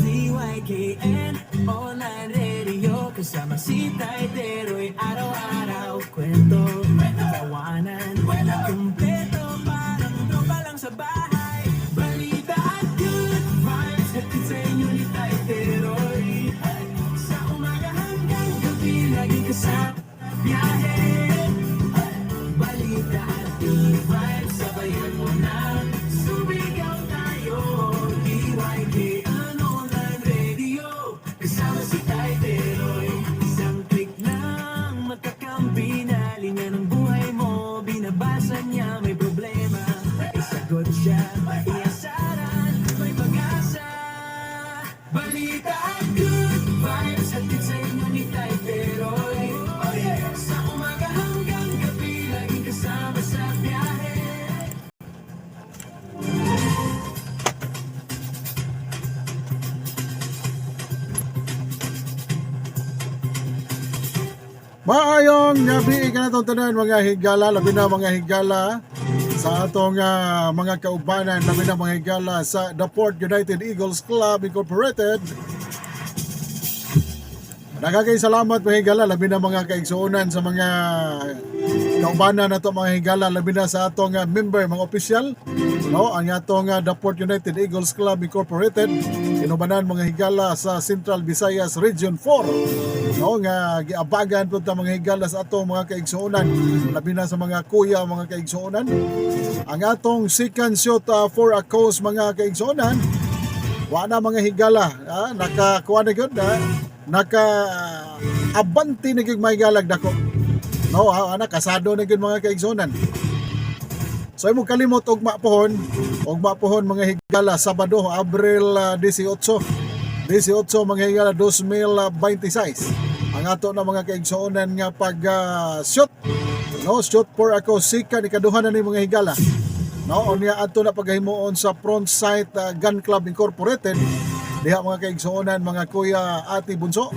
DYKN Online Radio, kasama si Taytero'y araw-araw kwento, tawanan, kumpleto, parang tropa lang sa bahay. Balita at good vibes, hatid sa inyo ni Taytero'y sa umaga hanggang gabi, laging kasama biyahe. Balita at good vibes, sabayan mo na, sumigaw tayo. DYKN Online Radio, kasama si Taytero'y isang click lang magkakampi na linya ng buhay mo. Binabasa niya, may problema, isagot siya, iasaran, may pag-asa. Balita at good vibes, hatid sa inyo ni Taytero'y sa umaga hanggang gabi, laging kasama sa biyahe. Maayong gabi ka na itong tanan mga higala, labi na mga higala sa atong mga kaubanan, labi na mga higala sa The Port United Eagles Club Incorporated. Nagagay salamat mga higala, labi na mga kaigsuunan sa mga kaubanan na ito mga higala, labi na sa atong member, mga opisyal, no? Ang atong The Port United Eagles Club Incorporated, inubanan mga higala sa Central Visayas Region 4. No, nga giabagan po ta mga higala sa atong mga kaigsuonan, labi na sa mga kuya mga kaigsuonan. Ang atong second shot for a cause mga kaigsuonan, wa na mga higala, nakakuha na gyud, naka abanti na gyud mga higalag dako. No, kasado na gyud mga kaigsuonan. So imo kalimot ugma pohon mga higala, Sabado, Abril 18 mga higala 2026. Ang ato na mga kaigsuonan nga pag shoot, no, shoot for ako sikan ikaduhan na ni mga higala, no, unya ato na paghimuon sa Frontside Gun Club Incorporated, diha mga kaigsuonan mga kuya ati bunso,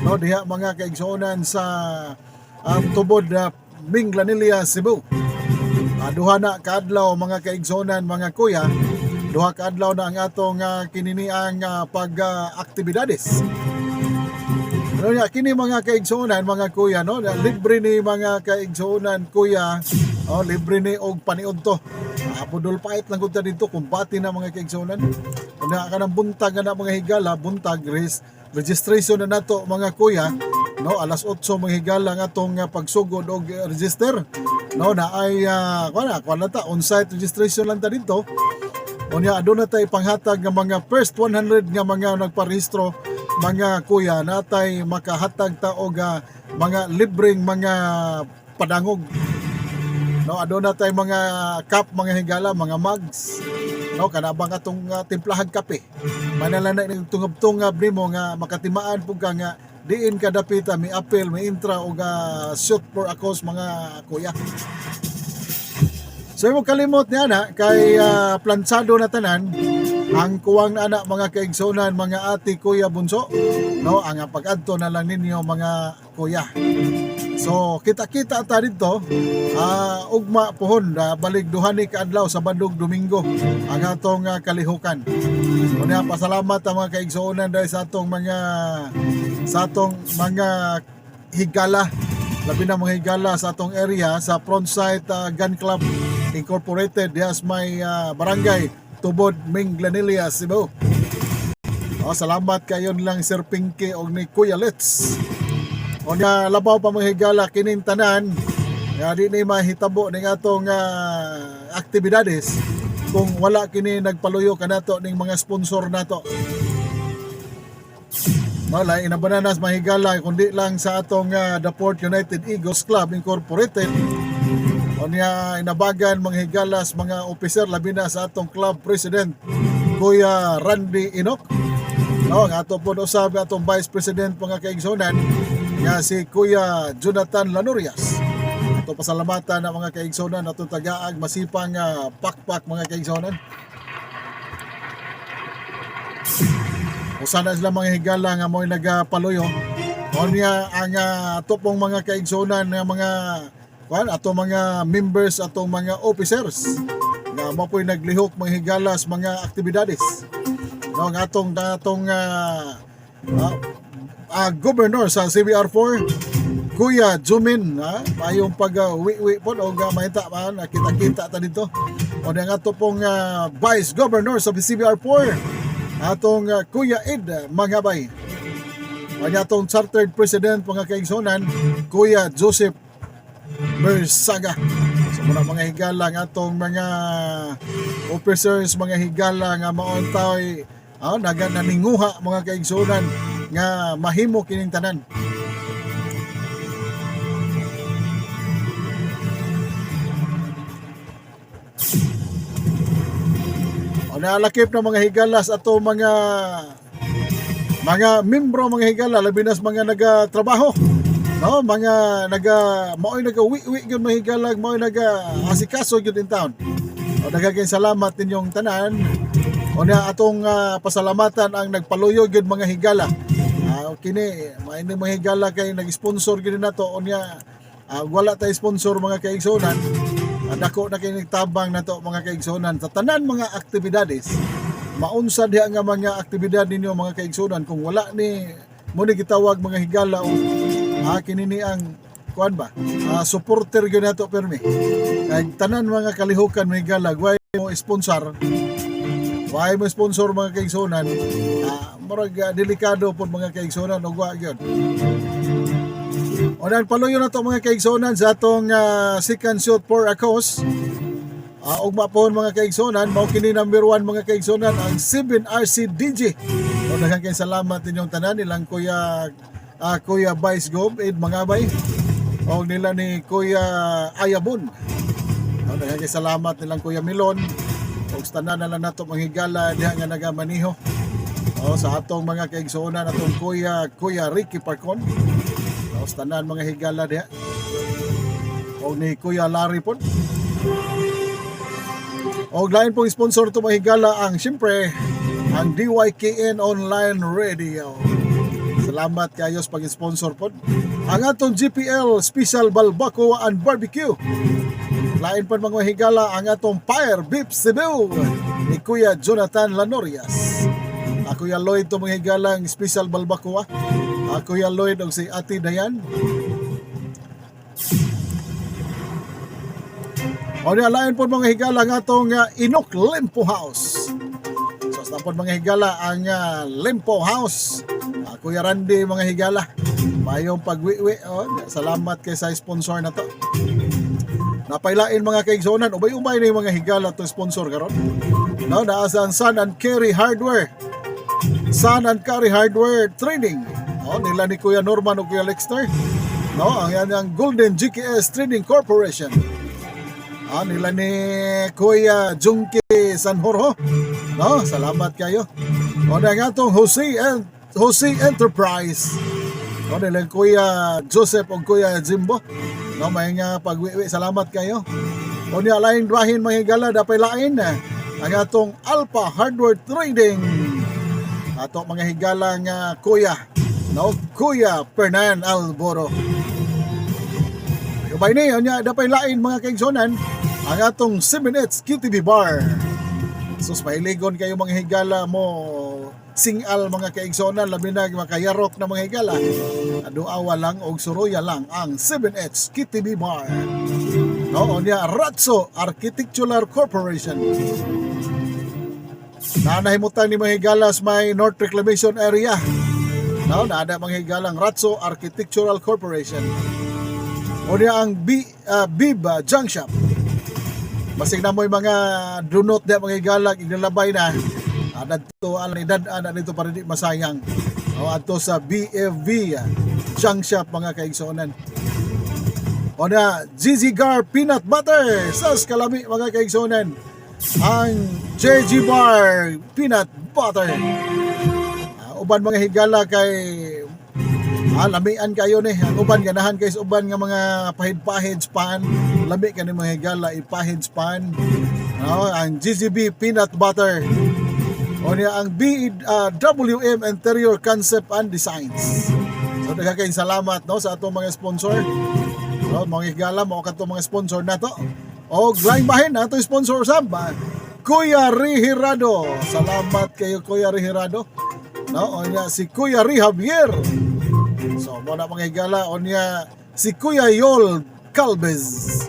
no, diha mga kaigsuonan sa tubod Minglanilla, Cebu. Duha na kaadlaw mga kaigsuonan mga kuya, duha kaadlaw na ang atong kininiang pag-aktibidades. Ano nga, kini mga kaigsuonan mga kuya, no, libre ni mga kaigsuonan kuya, libre ni og paniod to. Budol pait lang gud ta dito kung bati na mga kaigsuonan. Una ka ng buntag na mga higala, buntag registration na nato mga kuya, no, alas 8 mga higala nga atong pagsugod og register, no, na ay kuan ta on-site registration lang ta dito. Unya aduna tay panghatag nga mga first 100 nga mga nagparehistro mga kuya, natay makahatag ta og mga libreng mga padangog, no, aduna tay mga cup mga higala, mga mugs, no, kanabang atong timplahan kape, manala na tungab-tungab nimo nga makatimaan pug ka nga diin ka dapita mi apel mi intra og shoot for a cause mga kuya. So mo kalimot niya na kay plansado na tanan ang kuwang na anak mga kaigsuonan mga ati kuya bunso, no, ang pag-adto na lang ninyo mga kuya. So kita-kita ta dito ugma pohon balik duhani kaadlaw sa Bandog Domingo ang atong kalihukan. Unya pasalamat ang mga kaigsuonan dahil sa atong mga higala, labi na mga higala sa atong area sa Frontside Gun Club Incorporated, yes, may barangay Tubod, Minglanilla, Cebu. Salamat kayo lang Sir Pinky o ni Kuya Let's. O nga labaw pa mga higala kining tanan nga di ni mahitabo ning atong aktibidades kung wala kini nagpaluyo kanato ning mga sponsor nato. Wala inabananas mahigala kundi lang sa atong The Port United Eagles Club Incorporated. O niya inabagan mga higalas, mga opiser, labi na sa atong club president Kuya Randy Inok, no, nga ato po usab atong vice president mga kaigsuonan nga si Kuya Jonathan Lanurias. Ato pasalamatan na mga kaigsuonan atong tagaag masipang pakpak mga kaigsuonan. Usa na sila mga higala nga mo'y nagapaluyo. O niya ang ato pong mga kaigsuonan nga mga ato mga members, ato mga officers nga mo po'y naglihok mga higalas mga aktibidades. No, nga atong governor sa CBR4, Kuya Jumin, mayong pag-uwi po o mahita pa, nakita-kita ta dito. O nga ato pong Vice Governor sa CBR4, atong Kuya Ed Mangabay. O nga atong Chartered President mga kaigsonan, Kuya Joseph Bersaga. So muna mga higala nga atong mga officers, mga higala nga mauntaw naninguha mga kaigsonan nga mahimo kining tanan. O naalakip na mga higalas ato mga membro mga higala, labi nas mga nagatrabaho, no, mga mao'y naga-uwi gyud mga higala, mao'y naga-asikaso gyud in town. O daghang salamat ninyong tanan. O na atong pasalamatan ang nagpaluyo gyud mga higala. Kini maini mga higala kay nag-sponsor gyud nato. O niya wala tay sponsor mga kaigsonan. Dako na kay nagtabang nato mga kaigsonan sa tanan mga aktibidades. Maunsa diha nga mga aktibidad ninyo mga kaigsonan kung wala ni mo ni gitawag mga higala o kini ni ang kuan ba? Supporter gyud nato permi. Kay tanan mga kalihukan mga higala, way mo sponsor. Way mo sponsor mga kaigsonan. Murag delikado pod mga kaigsonan ug wa gyud. O dahil paluyo na ito mga kaigsonan sa atong second shoot for a cause. Ugma po mga kaigsonan, mao kini number 1 mga kaigsonan ang 7RC DJ. O daghang kay salamat ninyong tanan nilang Kuya Vice Gov Ed Mangabay o nila ni Kuya Ayabon. O daghang kay salamat nilang Kuya Milon o tanan na lang nato mga higala diha nga nagamaniho. O sa atong mga kaigsonan atong Kuya Ricky Parcon. Tanan mga higala diha o ni Kuya Larry po o lain pong sponsor to mga higala ang siyempre ang DYKN Online Radio. Salamat kayo sa pag-sponsor po ang atong GPL Special Balbacoa and Barbecue. Lain pa mga higala ang atong Fire Beef Cebu ni Kuya Jonathan Lanorias. Kuya Lloyd to mga higala ang Special Balbacoa. Kuya Lloyd o si Ate Dayan. O nialain po mga higala nga itong Inok Lempo House. So sa po mga higala ang Lempo House. Kuya Randy mga higala. Mayong pagwiwi. Salamat kay sa sponsor na to. Napailain mga kaigsonan. Ubay-ubay na yung mga higala to sponsor karon. No, naasan Sun and Carry Hardware. Sun and Carry Hardware Trading. Nila ni Kuya Norman o Kuya Lexter. No, ang yan ang Golden GKS Trading Corporation. Nila ni Kuya Junki Sanjorjo. No, salamat kayo. O na nga itong Jose Enterprise. O nila Kuya Joseph o Kuya Jimbo. No, may nga pagwiwi. Salamat kayo. O niya laing bahin mga higala dapay lain ang atong Alpha Hardware Trading. Ato mga higala nga Kuya Fernan Alboro. Kabay niyo niya dapay lain mga kaigsonan ang atong 7H QTV Bar. Sus mahiligon kayo mga higala mo singal mga kaigsonan labi na makayarok na mga higala. Aduawa lang og suruya lang ang 7H QTV Bar. No, niya Ratso Architectural Corporation. Nanahimutan ni mga higalas may North Reclamation Area. No, naada mga higalang Ratso Architectural Corporation. O niya ang Bib Junk Shop. Masig na mo yung mga dunot niya mga higalang iglalabay na. Adto alanidad dito para di masayang. O adto sa BFV Junk Shop mga kaigsonan. O na GG Gar Peanut Butter sa Kalami mga kaigsonan. Ang JG Bar Peanut Butter. Uban mga higala kay lamian kayo ni ang uban ganahan kay uban nga mga pahid-pahid pan lami kani mga higala ipahid pan ang GGB Peanut Butter o niya ang BWM Interior Concept and Designs. So daghang salamat no sa atong mga sponsor. No, mga higala mo kadto mga sponsor nato O laing bahin ato sponsor sab Kuya Rihirado. Salamat kayo Kuya Rihirado. No, onya si Kuya Ri Javier. So mo na mga higala onya si Kuya Yol Calvez.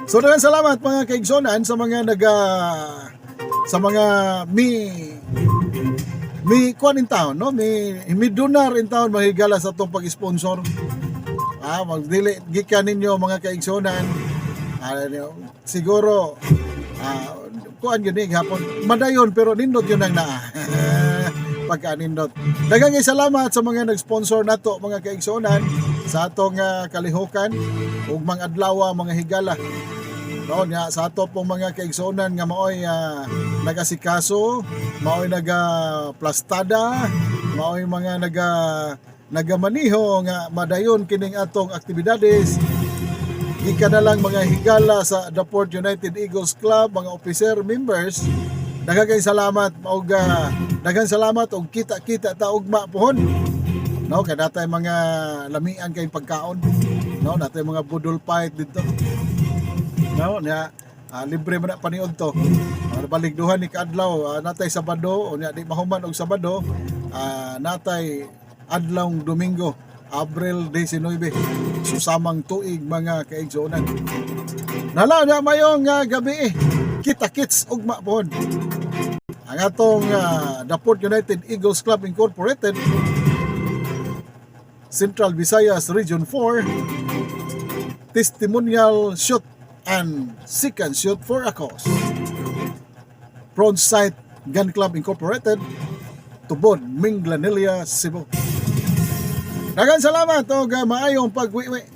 So daghang salamat mga kaigsonan sa mga sa mga mi kuan in town, no? Mi donar in town mahigala sa itong pag-sponsor. Magdili gikan ninyo mga kaigsonan. Siguro kuan yun hapon madayon pero nindot yun ang naa. Pagka-nindot. Daghang salamat sa mga nag-sponsor nato mga kaigsonan sa atong kalihukan ug mga adlaw mga higala. No, nya sa ato pong mga kaigsonan nga maoy nagasikaso, maoy plastada, maoy mga nagamaniho nga madayon kining atong aktibidades. Gikan na lang mga higala sa The Port United Eagles Club, mga officer members. Daghang salamat og daghang salamat og kita-kita ta ugma pohon. No, kay natay mga lamian kay pagkaon. No, natay mga budol fight dito. No, nya libre man na paniod to. Baligduhan ni kaadlaw natay Sabado o nya di mahuman og Sabado, natay adlawng Domingo, Abril 19. Susamang tuig mga kaigsonan. Nala na mayong gabi kita-kits ugma pohon. Ang atong The Port United Eagles Club Incorporated, Central Visayas Region 4, testimonial shoot and second shoot for a cause. Frontsight Gun Club Incorporated, Tubod, Minglanilla, Cebu. Daghang salamat o maayong pagwiwi